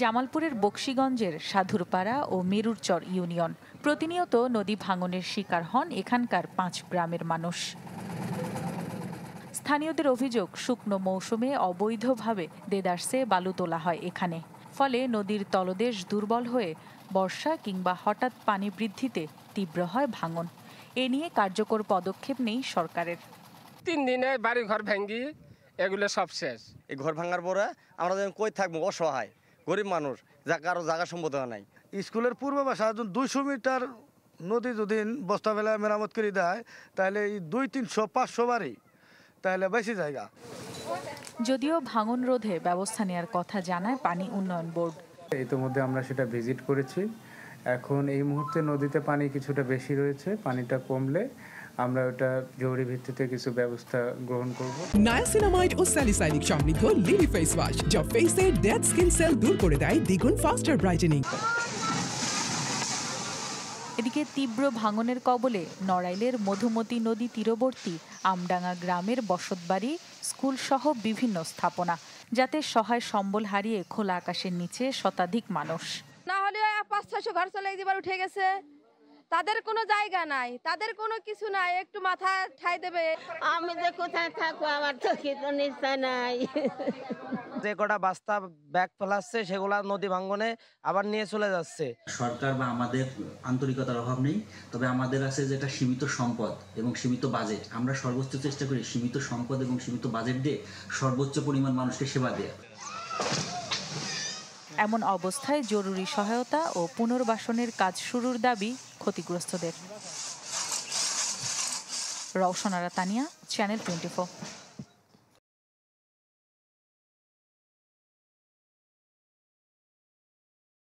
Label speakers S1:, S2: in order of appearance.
S1: জামালপুরের বকশীগঞ্জের সাধুরপাড়া ও মেরুরচর ইউনিয়ন। প্রতিনিয়ত নদী ভাঙনের শিকার হন এখানকার 5 গ্রামের মানুষ। স্থানীয়দের অভিযোগ, শুকনো মৌসুমে অবৈধভাবে দেদারসে বালু তোলা হয় এখানে। ফলে নদীর তলদেশ দুর্বল হয়ে বর্ষা কিংবা হঠাৎ পানি বৃদ্ধিতে তীব্র হয় ভাঙন। এ নিয়ে কার্যকর পদক্ষেপ নেই সরকারের।
S2: 3 দিনে বাড়ি ঘর ভাঙ্গি এগুলো সব শেষ।
S3: এই ঘর ভাঙার পরে আমরা যখন কই থাকবো, অসহায় গরিব মানুষ, যা কারো জায়গা সম্পদ নাই।
S4: স্কুলের পূর্ব পাশে 200 মিটার নদী যদি বস্তা বেলা মেরামত করে দেয়, তাহলে এই 200-300-500 বাড়ি তাহলে বেশি জায়গা।
S1: যদিও ভাঙন রোধে ব্যবস্থা নেওয়ার কথা জানায় পানি উন্নয়ন বোর্ড।
S5: ইতিমধ্যে আমরা সেটা ভিজিট করেছি। এখন এই মুহূর্তে নদীতে পানি কিছুটা বেশি রয়েছে। পানিটা কমলে আমরা ওটা জরুরি ভিত্তিতে কিছু ব্যবস্থা গ্রহণ করব।
S6: নায়াসিনামাইড ও স্যালিসাইলিক সমৃদ্ধ লিলি ফেস ওয়াশ, যা ফেসের ডেড স্কিন সেল দূর করে দেয় দ্বিগুণ ফাস্টার ব্রাইটেনিং।
S1: এদিকে তীব্র ভাঙনের কবলে নড়াইলের মধুমতি নদী তীরবর্তী আমডাঙ্গা গ্রামের বসতবাড়ি, স্কুল সহ বিভিন্ন স্থাপনা, যাতে সহায় সম্বল হারিয়ে খোলা আকাশের নিচে শতাধিক মানুষ।
S7: না হলে 500-600 ঘর চলে একবার উঠে গেছে। তাদের কোনো জায়গা নাই, তাদের কোনো কিছু নাই, একটু মাথা ঠাই দেবে।
S8: আমি যে কোথায় থাকবো, আমার তো কিছু নিশ্চয় নাই।
S3: যে কটা বাস্তা ব্যাগ ফেলাচ্ছে সেগুলা নদী ভাঙ্গনে আবার নিয়ে চলে যাচ্ছে।
S9: সরকার বা আমাদের আন্তরিকতার অভাব নেই, তবে আমাদের আছে যেটা সীমিত সম্পদ এবং সীমিত বাজেট। আমরা সর্বোচ্চ চেষ্টা করি সীমিত সম্পদ এবং সীমিত বাজেট দিয়ে সর্বোচ্চ পরিমাণ মানুষকে সেবা দেওয়া।
S1: এমন অবস্থায় জরুরি সহায়তা ও পুনর্বাসনের কাজ শুরুর দাবি ক্ষতিগ্রস্তদের। রওশন আরা তানিয়া, চ্যানেল 24।